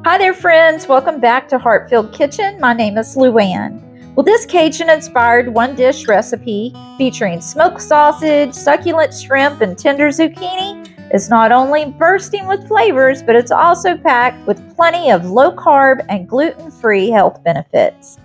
Hi there friends, welcome back to Heart-Filled Kitchen. My name is Luann. Well, this Cajun-inspired one-dish recipe featuring smoked sausage, succulent shrimp, and tender zucchini is not only bursting with flavors, but it's also packed with plenty of low-carb and gluten-free health benefits.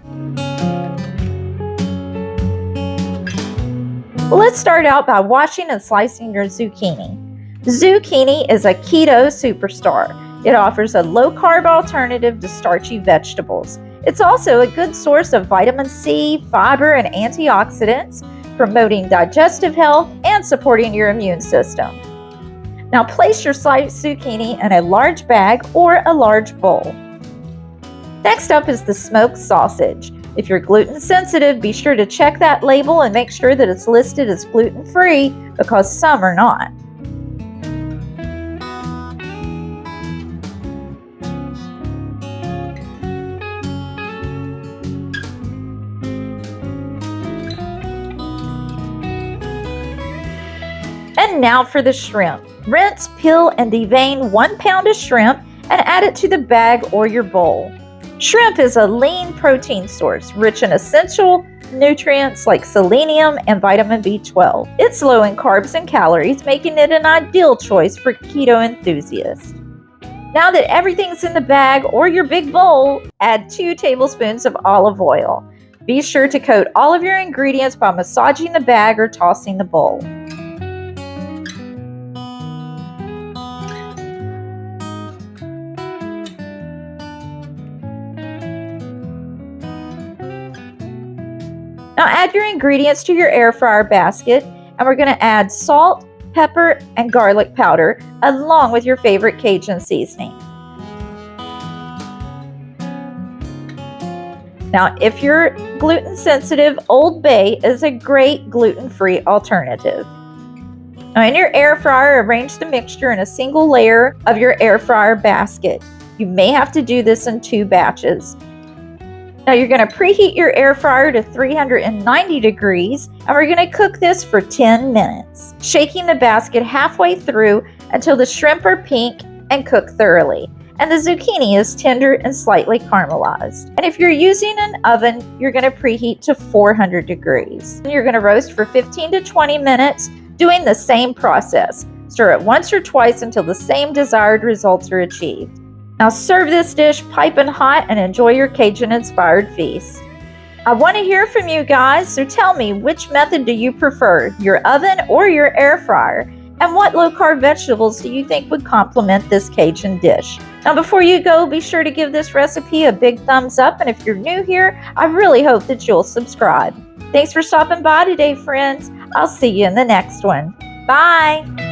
Well, let's start out by washing and slicing your zucchini. Zucchini is a keto superstar. It offers a low-carb alternative to starchy vegetables. It's also a good source of vitamin C, fiber, and antioxidants, promoting digestive health and supporting your immune system. Now place your sliced zucchini in a large bag or a large bowl. Next up is the smoked sausage. If you're gluten sensitive, be sure to check that label and make sure that it's listed as gluten-free because some are not. And now for the shrimp. Rinse, peel, and devein 1 pound of shrimp and add it to the bag or your bowl. Shrimp is a lean protein source rich in essential nutrients like selenium and vitamin B12. It's low in carbs and calories, making it an ideal choice for keto enthusiasts. Now that everything's in the bag or your big bowl, add 2 tablespoons of olive oil. Be sure to coat all of your ingredients by massaging the bag or tossing the bowl. Now add your ingredients to your air fryer basket, and we're going to add salt, pepper, and garlic powder along with your favorite Cajun seasoning. Now if you're gluten sensitive, Old Bay is a great gluten-free alternative. Now in your air fryer, arrange the mixture in a single layer of your air fryer basket. You may have to do this in 2 batches. Now you're going to preheat your air fryer to 390 degrees and we're going to cook this for 10 minutes, shaking the basket halfway through until the shrimp are pink and cook thoroughly, and the zucchini is tender and slightly caramelized. And if you're using an oven, you're going to preheat to 400 degrees. And you're going to roast for 15 to 20 minutes, doing the same process. Stir it once or twice until the same desired results are achieved. Now serve this dish piping hot and enjoy your Cajun-inspired feast. I want to hear from you guys, so tell me, which method do you prefer, your oven or your air fryer? And what low-carb vegetables do you think would complement this Cajun dish? Now before you go, be sure to give this recipe a big thumbs up, and if you're new here, I really hope that you'll subscribe. Thanks for stopping by today, friends. I'll see you in the next one. Bye!